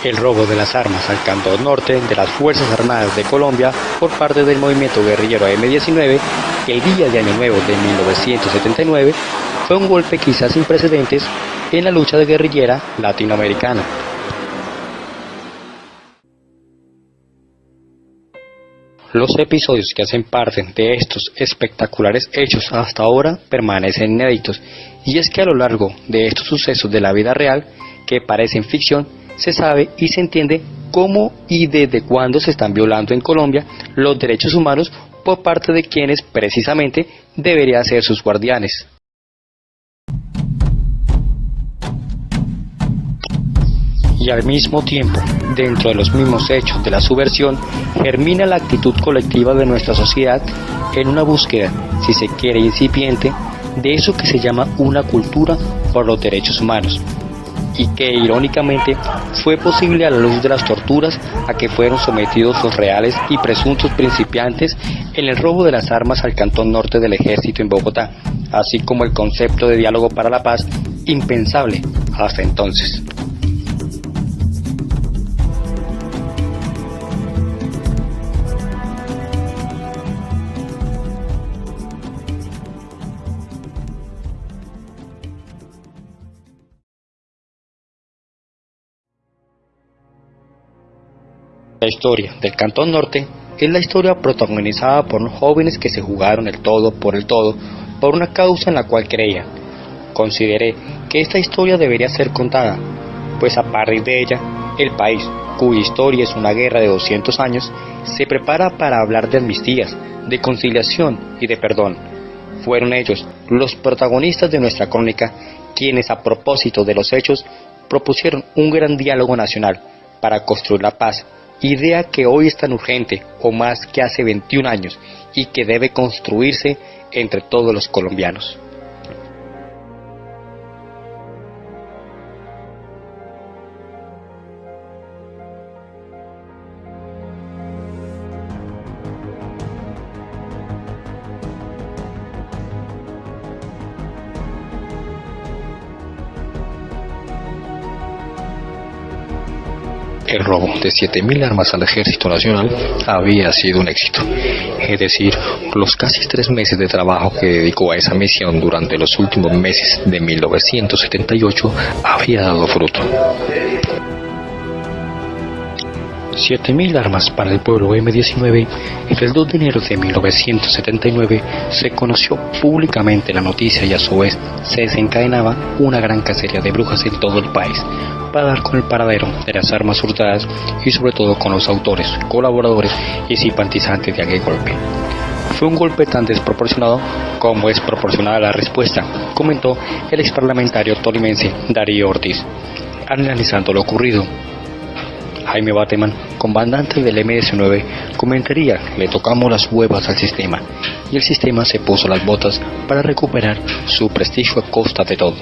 el robo de las armas al Cantón Norte de las Fuerzas Armadas de Colombia por parte del movimiento guerrillero M-19 el día de Año Nuevo de 1979 fue un golpe quizás sin precedentes en la lucha guerrillera latinoamericana. Los episodios que hacen parte de estos espectaculares hechos hasta ahora permanecen inéditos, y es que a lo largo de estos sucesos de la vida real, que parecen ficción, se sabe y se entiende cómo y desde cuándo se están violando en Colombia los derechos humanos por parte de quienes precisamente deberían ser sus guardianes. Y al mismo tiempo, dentro de los mismos hechos de la subversión, germina la actitud colectiva de nuestra sociedad en una búsqueda, si se quiere incipiente, de eso que se llama una cultura por los derechos humanos, y que irónicamente fue posible a la luz de las torturas a que fueron sometidos los reales y presuntos principiantes en el robo de las armas al Cantón Norte del Ejército en Bogotá, así como el concepto de diálogo para la paz, impensable hasta entonces. La historia del Cantón Norte es la historia protagonizada por unos jóvenes que se jugaron el todo por una causa en la cual creían. Consideré que esta historia debería ser contada, pues a partir de ella, el país, cuya historia es una guerra de 200 años, se prepara para hablar de amnistías, de conciliación y de perdón. Fueron ellos, los protagonistas de nuestra crónica, quienes a propósito de los hechos propusieron un gran diálogo nacional para construir la paz, idea que hoy es tan urgente o más que hace 21 años y que debe construirse entre todos los colombianos. El robo de 7.000 armas al Ejército Nacional había sido un éxito, es decir, los casi 3 meses de trabajo que dedicó a esa misión durante los últimos meses de 1978 había dado fruto. 7.000 armas para el pueblo M-19. El 2 de enero de 1979 se conoció públicamente la noticia y a su vez se desencadenaba una gran cacería de brujas en todo el país para dar con el paradero de las armas hurtadas y sobre todo con los autores, colaboradores y simpatizantes de aquel golpe. Fue un golpe tan desproporcionado como es proporcionada la respuesta, comentó el exparlamentario tolimense Darío Ortiz, analizando lo ocurrido. Jaime Bateman, comandante del M-19, comentaría: le tocamos las huevas al sistema, y el sistema se puso las botas para recuperar su prestigio a costa de todo.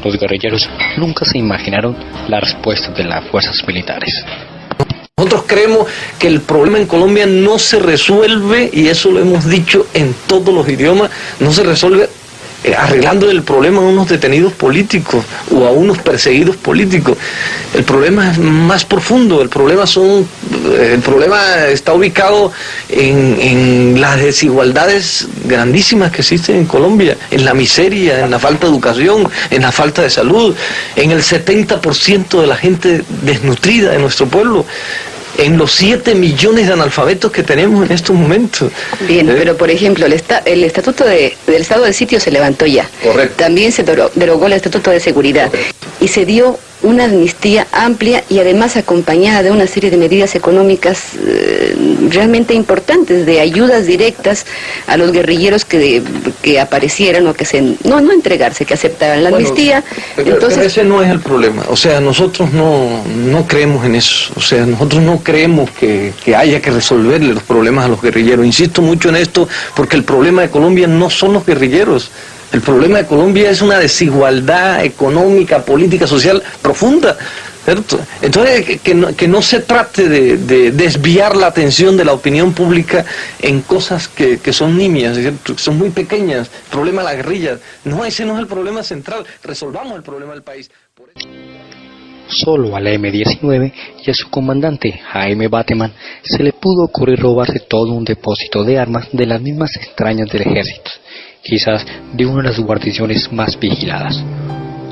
Los guerrilleros nunca se imaginaron la respuesta de las fuerzas militares. Nosotros creemos que el problema en Colombia no se resuelve, y eso lo hemos dicho en todos los idiomas, no se resuelve arreglando el problema a unos detenidos políticos o a unos perseguidos políticos. El problema es más profundo, el problema está ubicado en las desigualdades grandísimas que existen en Colombia, en la miseria, en la falta de educación, en la falta de salud, en el 70% de la gente desnutrida de nuestro pueblo, en los 7 millones de analfabetos que tenemos en estos momentos. Bien, pero por ejemplo, el estatuto del estado de sitio se levantó ya. Correcto. También se derogó el estatuto de seguridad. Correcto. Y se dio una amnistía amplia y además acompañada de una serie de medidas económicas realmente importantes, de ayudas directas a los guerrilleros que aparecieran o que no entregarse, que aceptaran la amnistía. Entonces, pero ese no es el problema. O sea, nosotros no creemos en eso. O sea, nosotros no creemos que haya que resolverle los problemas a los guerrilleros. Insisto mucho en esto porque el problema de Colombia no son los guerrilleros. El problema de Colombia es una desigualdad económica, política, social profunda, ¿cierto? Entonces, que no se trate de desviar la atención de la opinión pública en cosas que son nimias, ¿cierto? Que son muy pequeñas. El problema de la guerrilla, no, ese no es el problema central. Resolvamos el problema del país. Solo al M-19 y a su comandante Jaime Bateman se le pudo ocurrir robarse todo un depósito de armas de las mismas extrañas del ejército, quizás de una de las guarniciones más vigiladas.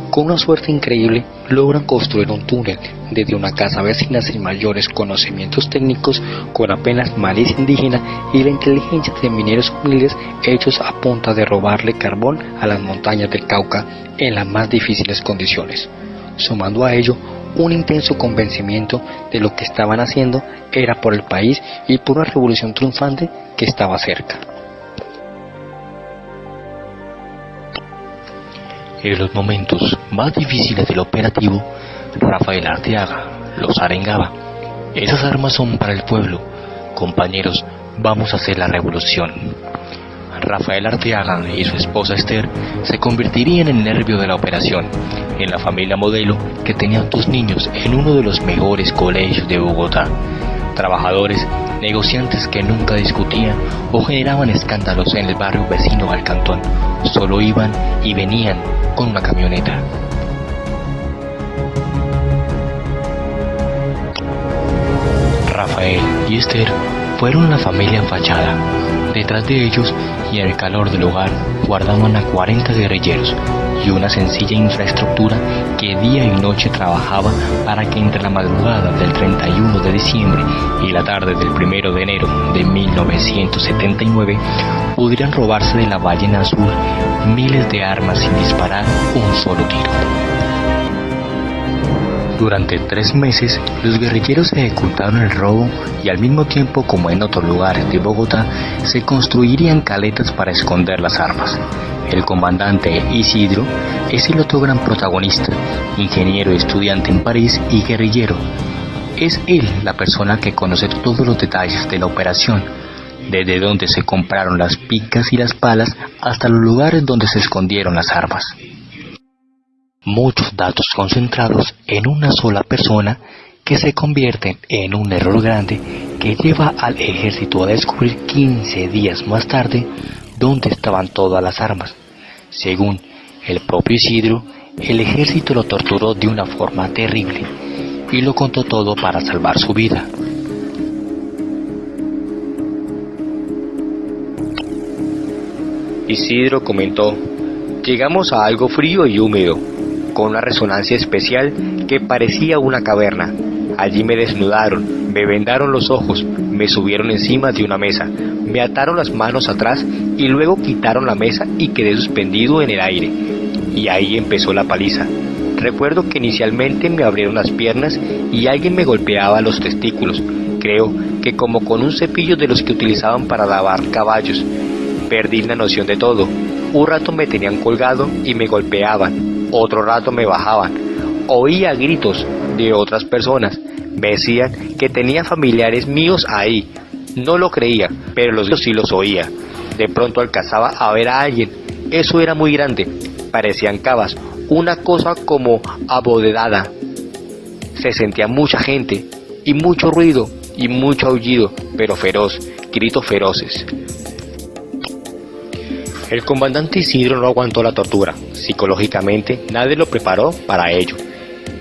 Con una suerte increíble logran construir un túnel desde una casa vecina sin mayores conocimientos técnicos, con apenas malicia indígena y la inteligencia de mineros humildes hechos a punta de robarle carbón a las montañas del Cauca en las más difíciles condiciones. Sumando a ello un intenso convencimiento de lo que estaban haciendo era por el país y por una revolución triunfante que estaba cerca. En los momentos más difíciles del operativo, Rafael Arteaga los arengaba: esas armas son para el pueblo, compañeros, vamos a hacer la revolución. Rafael Arteaga y su esposa Esther se convertirían en el nervio de la operación, en la familia modelo que tenía 2 niños en uno de los mejores colegios de Bogotá. Trabajadores, negociantes que nunca discutían o generaban escándalos en el barrio vecino al cantón, solo iban y venían con una camioneta. Rafael y Esther fueron una familia enfachada. Detrás de ellos y en el calor del hogar guardaban a 40 guerrilleros y una sencilla infraestructura que día y noche trabajaba para que entre la madrugada del 31 de diciembre y la tarde del 1 de enero de 1979 pudieran robarse de la Ballena Azul miles de armas sin disparar un solo tiro. Durante 3 meses, los guerrilleros ejecutaron el robo y al mismo tiempo, como en otros lugares de Bogotá, se construirían caletas para esconder las armas. El comandante Isidro es el otro gran protagonista, ingeniero estudiante en París y guerrillero. Es él la persona que conoce todos los detalles de la operación, desde donde se compraron las picas y las palas hasta los lugares donde se escondieron las armas. Muchos datos concentrados en una sola persona que se convierten en un error grande que lleva al ejército a descubrir 15 días más tarde dónde estaban todas las armas. Según el propio Isidro, el ejército lo torturó de una forma terrible y lo contó todo para salvar su vida. Isidro comentó: llegamos a algo frío y húmedo, con una resonancia especial que parecía una caverna. Allí me desnudaron, me vendaron los ojos, me subieron encima de una mesa, me ataron las manos atrás y luego quitaron la mesa y quedé suspendido en el aire. Y ahí empezó la paliza. Recuerdo que inicialmente me abrieron las piernas y alguien me golpeaba los testículos, creo que como con un cepillo de los que utilizaban para lavar caballos. Perdí la noción de todo. Un rato me tenían colgado y me golpeaban. Otro rato me bajaban. Oía gritos de otras personas. Me decían que tenía familiares míos ahí. No lo creía, pero los gritos sí los oía. De pronto alcanzaba a ver a alguien. Eso era muy grande. Parecían cavas. Una cosa como abovedada. Se sentía mucha gente y mucho ruido y mucho aullido, pero feroz. Gritos feroces. El comandante Isidro no aguantó la tortura. Psicológicamente, nadie lo preparó para ello.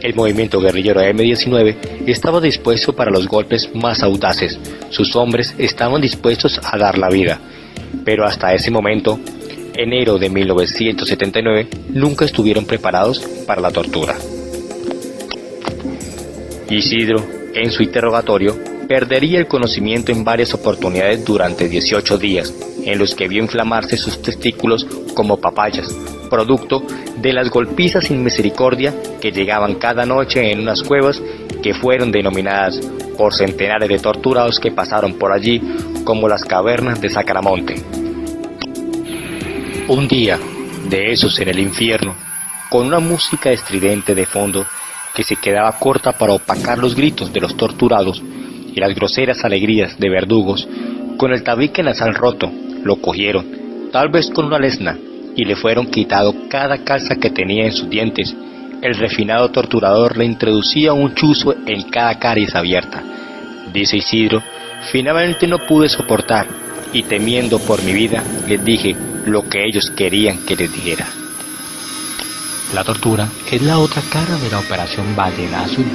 El movimiento guerrillero M-19 estaba dispuesto para los golpes más audaces. Sus hombres estaban dispuestos a dar la vida. Pero hasta ese momento, enero de 1979, nunca estuvieron preparados para la tortura. Isidro, en su interrogatorio, perdería el conocimiento en varias oportunidades durante 18 días, en los que vio inflamarse sus testículos como papayas, producto de las golpizas sin misericordia que llegaban cada noche en unas cuevas que fueron denominadas por centenares de torturados que pasaron por allí como las cavernas de Sacaramonte. Un día de esos en el infierno, con una música estridente de fondo que se quedaba corta para opacar los gritos de los torturados y las groseras alegrías de verdugos, con el tabique nasal roto, lo cogieron, tal vez con una lesna, y le fueron quitado cada calza que tenía en sus dientes. El refinado torturador le introducía un chuzo en cada caries abierta. Dice Isidro: finalmente no pude soportar, y temiendo por mi vida, les dije lo que ellos querían que les dijera. La tortura es la otra cara de la Operación Ballena Azul.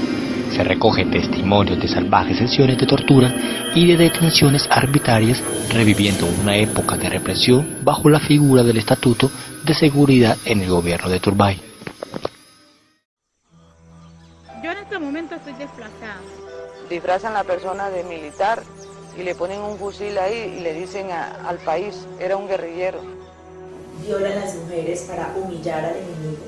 Se recoge testimonios de salvajes sesiones de tortura y de detenciones arbitrarias, reviviendo una época de represión bajo la figura del Estatuto de Seguridad en el gobierno de Turbay. Yo en este momento estoy desplazada. Disfrazan a la persona de militar y le ponen un fusil ahí y le dicen al país, era un guerrillero. Violan a las mujeres para humillar al enemigo.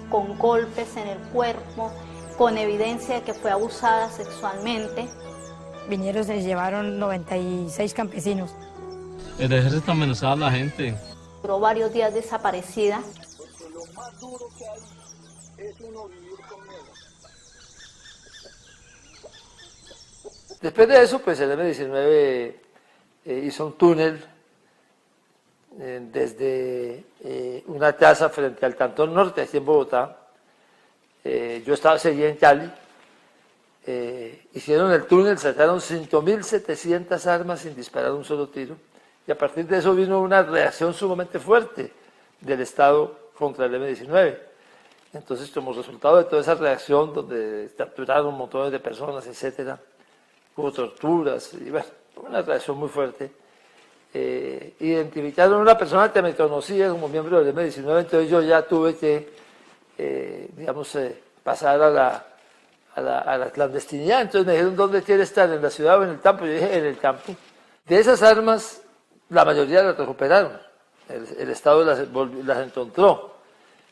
Con golpes en el cuerpo, con evidencia de que fue abusada sexualmente. Vinieron, se llevaron 96 campesinos. El ejército amenazaba a la gente. Duró varios días desaparecida. Después de eso, pues el M-19 hizo un túnel desde una casa frente al Cantón Norte, aquí en Bogotá. Yo seguía en Cali. Hicieron el túnel, sacaron 5.700 armas sin disparar un solo tiro. Y a partir de eso vino una reacción sumamente fuerte del Estado contra el M-19. Entonces, como resultado de toda esa reacción, donde capturaron montones de personas, etcétera, hubo torturas, y bueno, una reacción muy fuerte. Identificaron a una persona que me conocía como miembro del M-19, entonces yo ya tuve que, pasar a la clandestinidad. Entonces me dijeron, ¿dónde quiere estar? ¿En la ciudad o en el campo? Yo dije, en el campo. De esas armas, la mayoría las recuperaron. El Estado las encontró.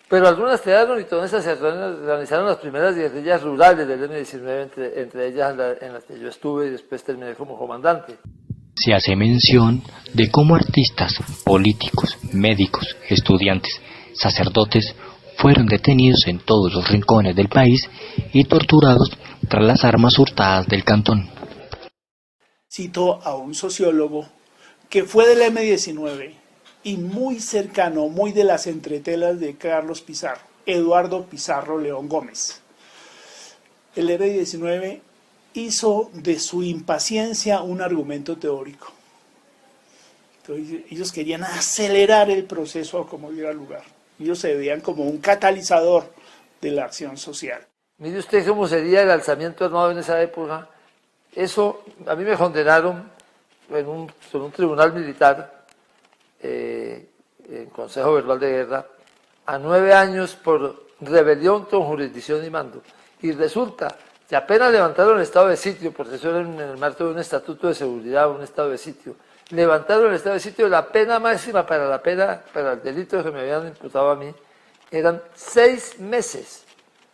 Pero algunas quedaron y todas esas se organizaron las primeras guerrillas rurales del M-19, entre ellas en las que yo estuve y después terminé como comandante. Se hace mención de cómo artistas, políticos, médicos, estudiantes, sacerdotes fueron detenidos en todos los rincones del país y torturados tras las armas hurtadas del cantón. Cito a un sociólogo que fue del M-19 y muy cercano, muy de las entretelas de Carlos Pizarro, Eduardo Pizarro León Gómez. El M-19 hizo de su impaciencia un argumento teórico. Entonces, ellos querían acelerar el proceso a como diera lugar. Ellos se veían como un catalizador de la acción social. Mire usted cómo sería el alzamiento armado en esa época. Eso, a mí me condenaron en un tribunal militar, en Consejo Verbal de Guerra, a 9 años por rebelión con jurisdicción y mando. Y resulta que apenas levantaron el estado de sitio, porque eso era en el marco de un estatuto de seguridad, un estado de sitio, levantaron el estado de sitio, la pena máxima para el delito que me habían imputado a mí, eran 6 meses.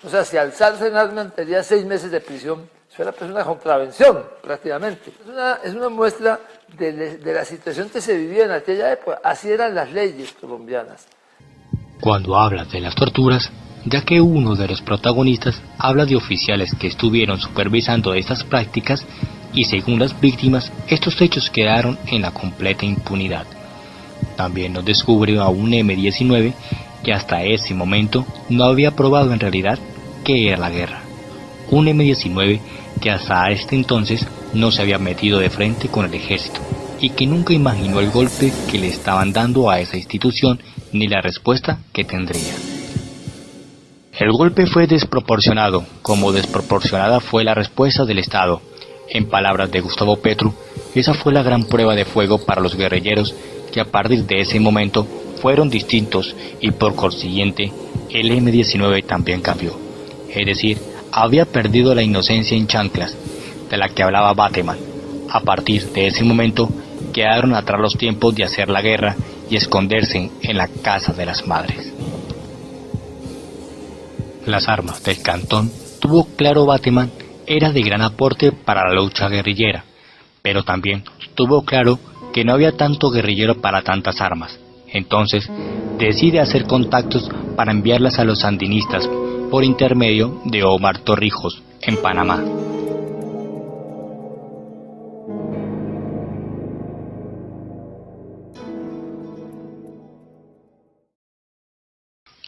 O sea, si alzarse en armas tenía 6 meses de prisión, eso era pues una contravención, prácticamente. Es una muestra de la situación que se vivía en aquella época. Así eran las leyes colombianas. Cuando habla de las torturas, ya que uno de los protagonistas habla de oficiales que estuvieron supervisando estas prácticas y según las víctimas, estos hechos quedaron en la completa impunidad. También nos descubre a un M-19 que hasta ese momento no había probado en realidad qué era la guerra. Un M-19 que hasta este entonces no se había metido de frente con el ejército y que nunca imaginó el golpe que le estaban dando a esa institución ni la respuesta que tendría. El golpe fue desproporcionado, como desproporcionada fue la respuesta del Estado. En palabras de Gustavo Petro, esa fue la gran prueba de fuego para los guerrilleros que a partir de ese momento fueron distintos y por consiguiente el M-19 también cambió. Es decir, había perdido la inocencia en chanclas, de la que hablaba Bateman. A partir de ese momento quedaron atrás los tiempos de hacer la guerra y esconderse en la casa de las madres. Las armas del cantón, tuvo claro Bateman, era de gran aporte para la lucha guerrillera, pero también tuvo claro que no había tanto guerrillero para tantas armas. Entonces decide hacer contactos para enviarlas a los sandinistas por intermedio de Omar Torrijos en Panamá.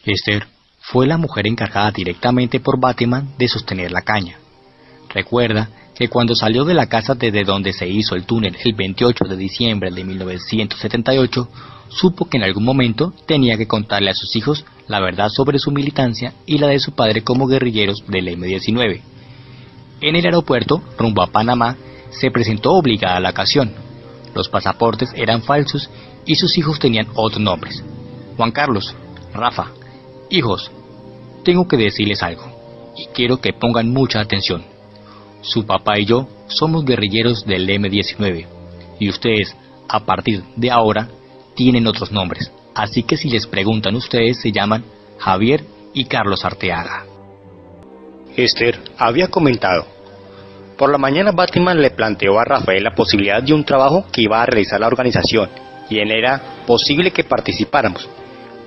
Esther fue la mujer encargada directamente por Bateman de sostener la caña. Recuerda que cuando salió de la casa desde donde se hizo el túnel el 28 de diciembre de 1978, supo que en algún momento tenía que contarle a sus hijos la verdad sobre su militancia y la de su padre como guerrilleros del M-19. En el aeropuerto, rumbo a Panamá, se presentó obligada a la ocasión. Los pasaportes eran falsos y sus hijos tenían otros nombres. Juan Carlos, Rafa, hijos, tengo que decirles algo, y quiero que pongan mucha atención. Su papá y yo somos guerrilleros del M-19, y ustedes, a partir de ahora, tienen otros nombres, así que si les preguntan ustedes se llaman Javier y Carlos Arteaga. Esther había comentado: por la mañana Bateman le planteó a Rafael la posibilidad de un trabajo que iba a realizar la organización, y en era posible que participáramos,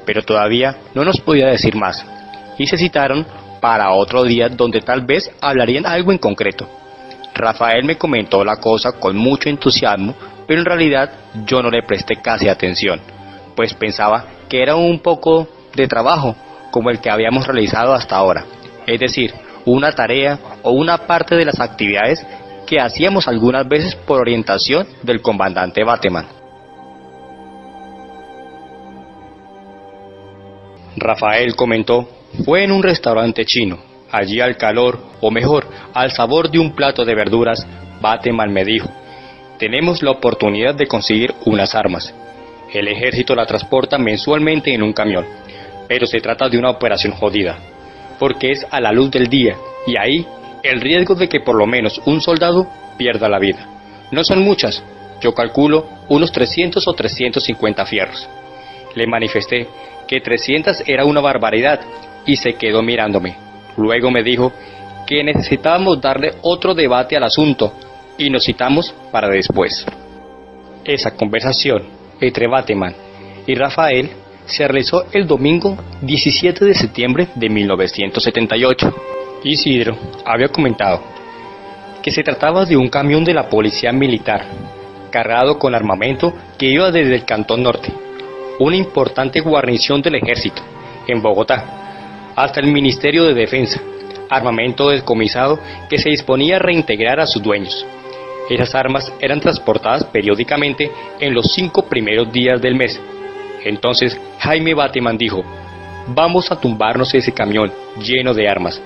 pero todavía no nos podía decir más, y se citaron para otro día donde tal vez hablarían algo en concreto. Rafael me comentó la cosa con mucho entusiasmo, pero en realidad yo no le presté casi atención, pues pensaba que era un poco de trabajo como el que habíamos realizado hasta ahora, es decir, una tarea o una parte de las actividades que hacíamos algunas veces por orientación del comandante Bateman. Rafael comentó: fue en un restaurante chino. Allí al calor, o mejor, al sabor de un plato de verduras, Bateman me dijo: tenemos la oportunidad de conseguir unas armas. El ejército la transporta mensualmente en un camión, pero se trata de una operación jodida, porque es a la luz del día, y ahí el riesgo de que por lo menos un soldado pierda la vida. No son muchas, yo calculo unos 300 o 350 fierros. Le manifesté que 300 era una barbaridad, y se quedó mirándome. Luego me dijo que necesitábamos darle otro debate al asunto, y nos citamos para después. Esa conversación entre Bateman y Rafael se realizó el domingo 17 de septiembre de 1978. Isidro había comentado que se trataba de un camión de la policía militar, cargado con armamento que iba desde el Cantón Norte, una importante guarnición del ejército, en Bogotá, hasta el Ministerio de Defensa, armamento descomisado que se disponía a reintegrar a sus dueños. Esas armas eran transportadas periódicamente en los 5 primeros días del mes. Entonces Jaime Bateman dijo: vamos a tumbarnos ese camión lleno de armas.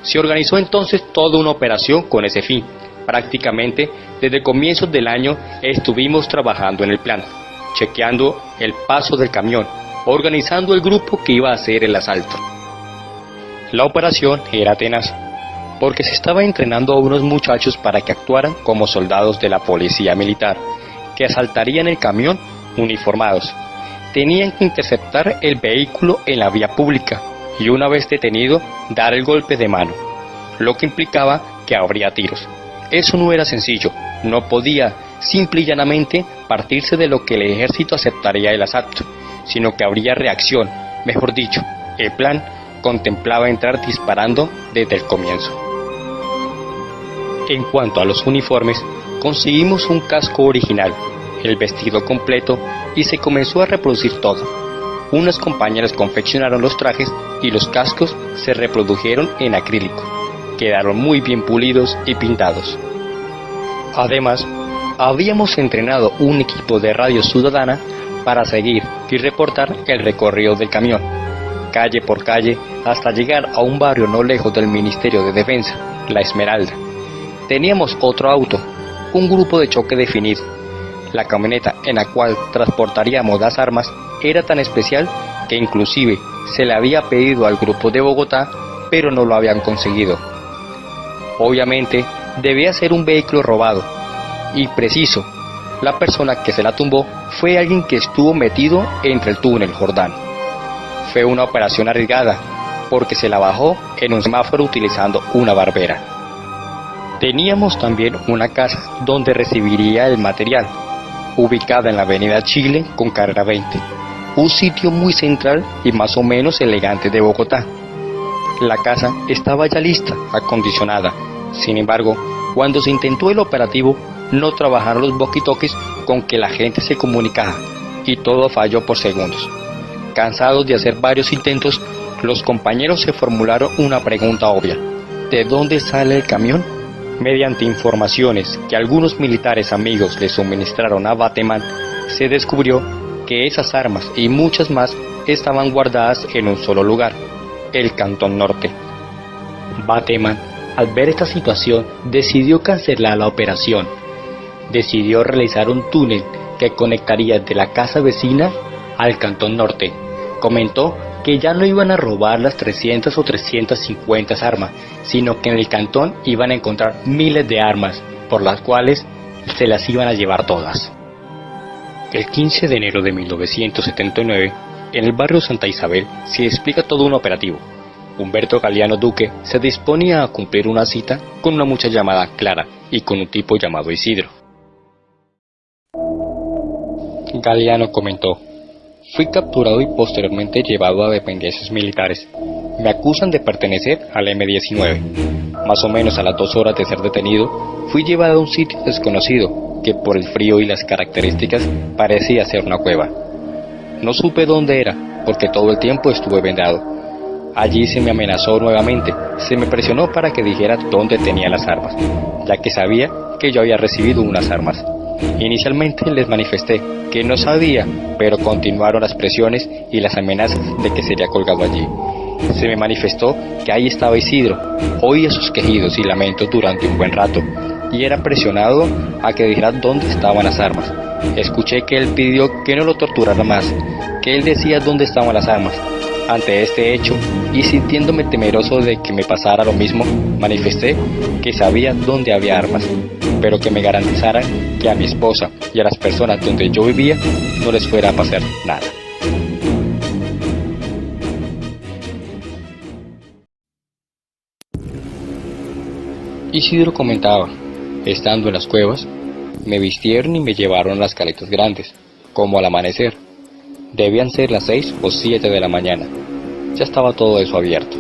Se organizó entonces toda una operación con ese fin. Prácticamente desde comienzos del año estuvimos trabajando en el plan, chequeando el paso del camión, organizando el grupo que iba a hacer el asalto. La operación era tenaz, porque se estaba entrenando a unos muchachos para que actuaran como soldados de la policía militar, que asaltarían el camión uniformados. Tenían que interceptar el vehículo en la vía pública y una vez detenido, dar el golpe de mano, lo que implicaba que habría tiros. Eso no era sencillo, no podía simple y llanamente partirse de lo que el ejército aceptaría el asalto, sino que habría reacción, mejor dicho, el plan contemplaba entrar disparando desde el comienzo. En cuanto a los uniformes, conseguimos un casco original, el vestido completo y se comenzó a reproducir todo. Unas compañeras confeccionaron los trajes y los cascos se reprodujeron en acrílico. Quedaron muy bien pulidos y pintados. Además, habíamos entrenado un equipo de radio ciudadana para seguir y reportar el recorrido del camión, calle por calle, hasta llegar a un barrio no lejos del Ministerio de Defensa, La Esmeralda. Teníamos otro auto, un grupo de choque definido. La camioneta en la cual transportaríamos las armas era tan especial que inclusive se le había pedido al grupo de Bogotá, pero no lo habían conseguido. Obviamente debía ser un vehículo robado, y preciso, la persona que se la tumbó fue alguien que estuvo metido entre el túnel Jordán. Fue una operación arriesgada, porque se la bajó en un semáforo utilizando una barbera. Teníamos también una casa donde recibiría el material, ubicada en la avenida Chile con carrera 20, un sitio muy central y más o menos elegante de Bogotá. La casa estaba ya lista, acondicionada. Sin embargo, cuando se intentó el operativo, no trabajaron los walkie-talkies con que la gente se comunicaba, y todo falló por segundos. Cansados de hacer varios intentos, los compañeros se formularon una pregunta obvia: ¿de dónde sale el camión? Mediante informaciones que algunos militares amigos le suministraron a Bateman, se descubrió que esas armas y muchas más estaban guardadas en un solo lugar, el Cantón Norte. Bateman, al ver esta situación, decidió cancelar la operación. Decidió realizar un túnel que conectaría de la casa vecina al Cantón Norte. Comentó que ya no iban a robar las 300 o 350 armas, sino que en el cantón iban a encontrar miles de armas, por las cuales se las iban a llevar todas. El 15 de enero de 1979, en el barrio Santa Isabel, se explica todo un operativo. Humberto Galeano Duque se disponía a cumplir una cita con una muchacha llamada Clara y con un tipo llamado Isidro. Galeano comentó: fui capturado y posteriormente llevado a dependencias militares. Me acusan de pertenecer al M-19. Más o menos a las 2 horas de ser detenido, fui llevado a un sitio desconocido, que por el frío y las características parecía ser una cueva. No supe dónde era, porque todo el tiempo estuve vendado. Allí se me amenazó nuevamente, se me presionó para que dijera dónde tenía las armas, ya que sabía que yo había recibido unas armas. Inicialmente les manifesté que no sabía, pero continuaron las presiones y las amenazas de que sería colgado allí. Se me manifestó que ahí estaba Isidro. Oía sus quejidos y lamentos durante un buen rato, y era presionado a que dijera dónde estaban las armas. Escuché que él pidió que no lo torturara más, que él decía dónde estaban las armas. Ante este hecho, y sintiéndome temeroso de que me pasara lo mismo, manifesté que sabía dónde había armas, pero que me garantizaran que a mi esposa y a las personas donde yo vivía no les fuera a pasar nada. Isidro comentaba: estando en las cuevas, me vistieron y me llevaron a las caletas grandes, como al amanecer. Debían ser las 6 o 7 de la mañana. Ya estaba todo eso abierto.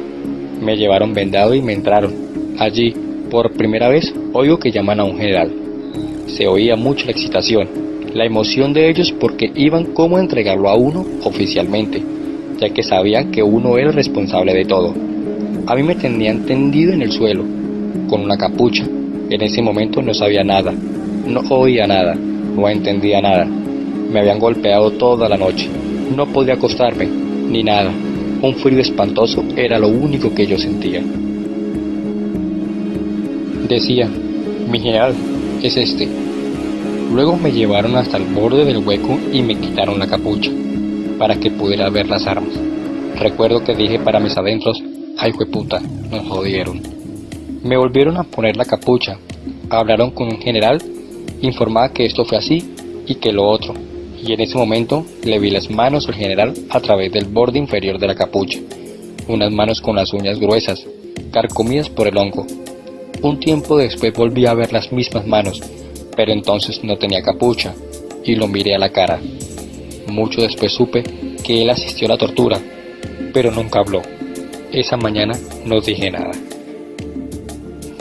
Me llevaron vendado y me entraron. Allí, por primera vez, oigo que llaman a un general. Se oía mucho la excitación, la emoción de ellos porque iban como a entregarlo a uno oficialmente, ya que sabían que uno era el responsable de todo. A mí me tenían tendido en el suelo, con una capucha. En ese momento no sabía nada, no oía nada, no entendía nada. Me habían golpeado toda la noche. No podía acostarme, ni nada. Un frío espantoso era lo único que yo sentía. Decía: mi general es este. Luego me llevaron hasta el borde del hueco y me quitaron la capucha, para que pudiera ver las armas. Recuerdo que dije para mis adentros: ay jueputa, nos jodieron. Me volvieron a poner la capucha. Hablaron con un general, informaba que esto fue así y que lo otro. Y en ese momento le vi las manos al general a través del borde inferior de la capucha, unas manos con las uñas gruesas, carcomidas por el hongo. Un tiempo después volví a ver las mismas manos, pero entonces no tenía capucha, y lo miré a la cara. Mucho después supe que él asistió a la tortura, pero nunca habló. Esa mañana no dije nada.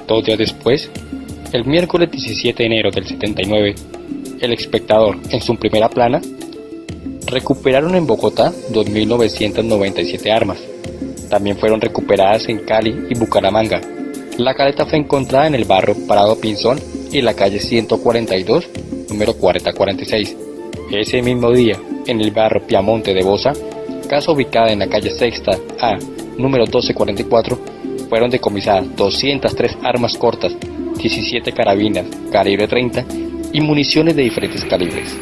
2 días después, el miércoles 17 de enero del 79, El Espectador, en su primera plana, recuperaron en Bogotá 2.997 armas. También fueron recuperadas en Cali y Bucaramanga. La caleta fue encontrada en el barrio Parado Pinzón y la calle 142, número 4046. Ese mismo día, en el barrio Piamonte de Bosa, casa ubicada en la calle Sexta A, número 1244, fueron decomisadas 203 armas cortas, 17 carabinas calibre 30 y municiones de diferentes calibres.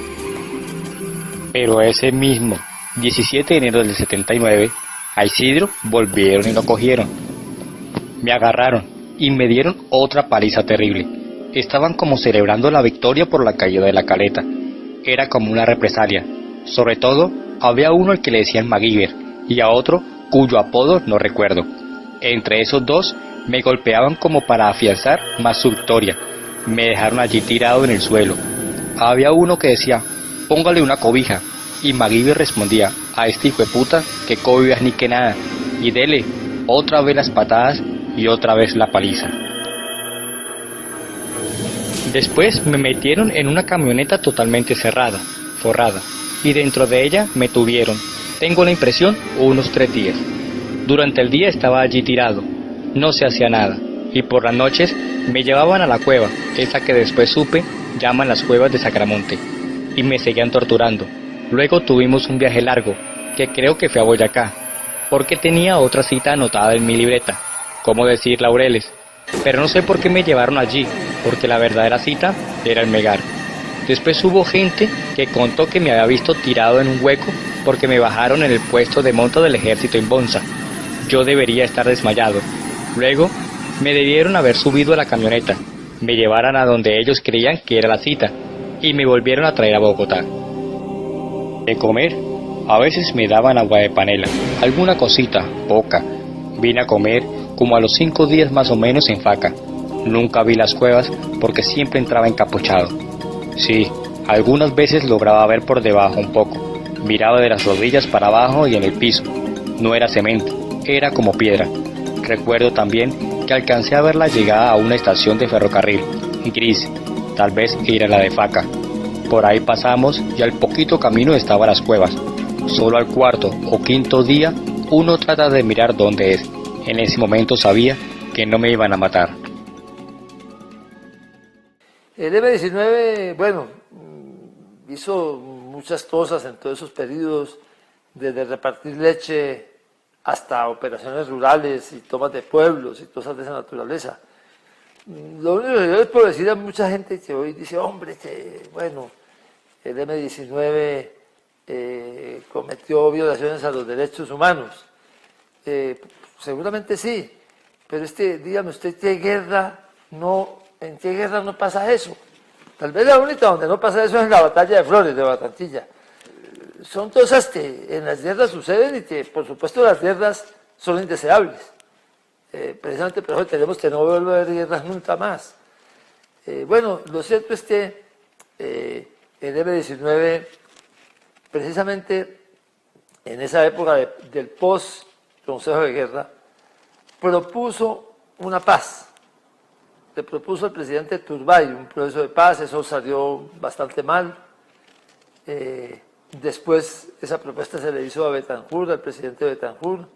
Pero ese mismo 17 de enero del 79, a Isidro volvieron y lo cogieron. Me agarraron y me dieron otra paliza terrible. Estaban como celebrando la victoria por la caída de la caleta. Era como una represalia. Sobre todo, había uno al que le decían MacGyver y a otro cuyo apodo no recuerdo. Entre esos dos me golpeaban como para afianzar más su victoria. Me dejaron allí tirado en el suelo. Había uno que decía: póngale una cobija, y MacGyver respondía: a este hijo de puta, que cobijas ni que nada, y dele otra vez las patadas y otra vez la paliza. Después me metieron en una camioneta totalmente cerrada, forrada, y dentro de ella me tuvieron, tengo la impresión, unos 3 días. Durante el día estaba allí tirado, no se hacía nada, y por las noches me llevaban a la cueva, esa que después supe llaman las cuevas de Sacramonte, y me seguían torturando. Luego tuvimos un viaje largo, que creo que fue a Boyacá, porque tenía otra cita anotada en mi libreta, cómo decir Laureles, pero no sé por qué me llevaron allí, porque la verdadera cita era el Megar. Después hubo gente que contó que me había visto tirado en un hueco porque me bajaron en el puesto de monta del ejército en Bonza. Yo debería estar desmayado. Luego me debieron haber subido a la camioneta, me llevaron a donde ellos creían que era la cita y me volvieron a traer a Bogotá. De comer, a veces me daban agua de panela, alguna cosita, poca. Vine a comer como a los 5 días más o menos en Faca. Nunca vi las cuevas porque siempre entraba encapuchado. Sí, algunas veces lograba ver por debajo un poco. Miraba de las rodillas para abajo y en el piso. No era cemento, era como piedra. Recuerdo también que alcancé a ver la llegada a una estación de ferrocarril, gris, tal vez era la de Faca. Por ahí pasamos y al poquito camino estaban las cuevas. Solo al 4º o 5º día uno trata de mirar dónde es. En ese momento sabía que no me iban a matar. El M-19, bueno, hizo muchas cosas en todos esos periodos, desde repartir leche hasta operaciones rurales y tomas de pueblos y cosas de esa naturaleza. Lo único que yo les puedo decir a mucha gente que hoy dice, hombre, que bueno, el M-19 cometió violaciones a los derechos humanos. Seguramente sí, pero dígame usted, ¿en qué guerra no pasa eso? Tal vez la única donde no pasa eso es en la batalla de Flores, de Barranquilla. Son cosas que en las guerras suceden y que, por supuesto, las guerras son indeseables. Precisamente por eso tenemos que no volver a haber guerras nunca más. Bueno, lo cierto es que el M-19, precisamente en esa época del post-Consejo de Guerra, propuso una paz. Le propuso al presidente Turbay un proceso de paz, eso salió bastante mal. Después esa propuesta se le hizo a Betancourt, al presidente Betancourt.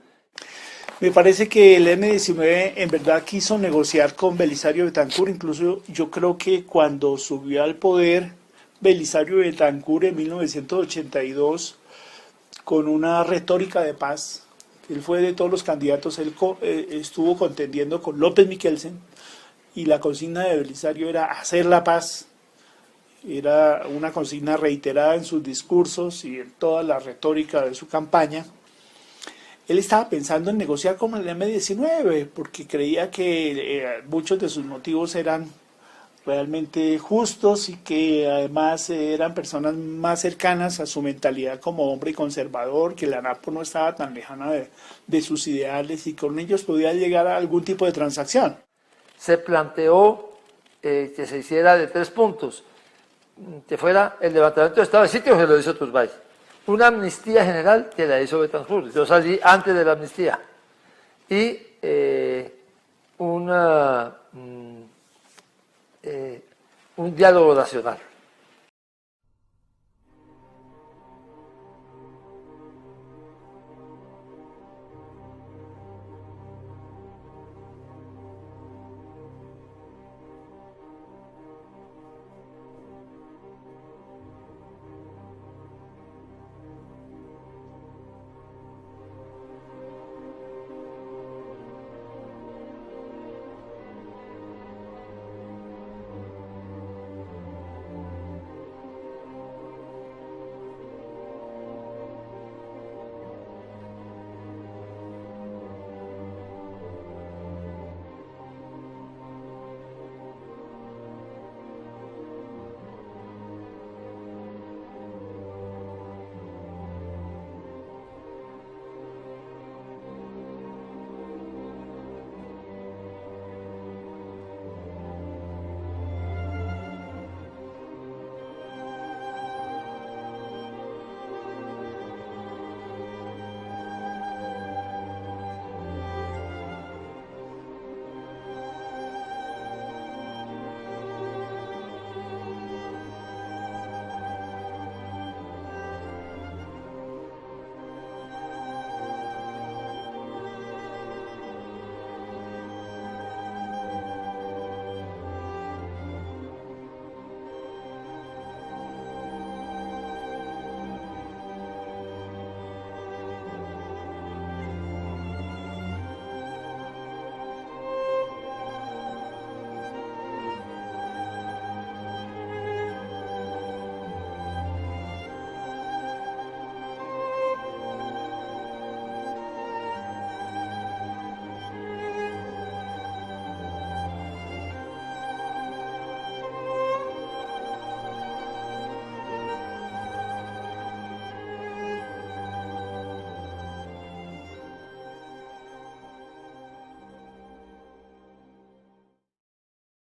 Me parece que el M-19 en verdad quiso negociar con Belisario Betancourt, incluso yo creo que cuando subió al poder Belisario Betancourt en 1982, con una retórica de paz, él fue de todos los candidatos, él estuvo contendiendo con López Miquelsen, y la consigna de Belisario era hacer la paz. Era una consigna reiterada en sus discursos y en toda la retórica de su campaña. Él estaba pensando en negociar con el M-19 porque creía que muchos de sus motivos eran realmente justos y que además eran personas más cercanas a su mentalidad como hombre conservador, que la ANAPO no estaba tan lejana de sus ideales y con ellos podía llegar a algún tipo de transacción. Se planteó que se hiciera de 3 puntos, que fuera el levantamiento de estado de sitio, que lo hizo Turbay, una amnistía general que la hizo Betancourt, yo salí antes de la amnistía, y un diálogo nacional.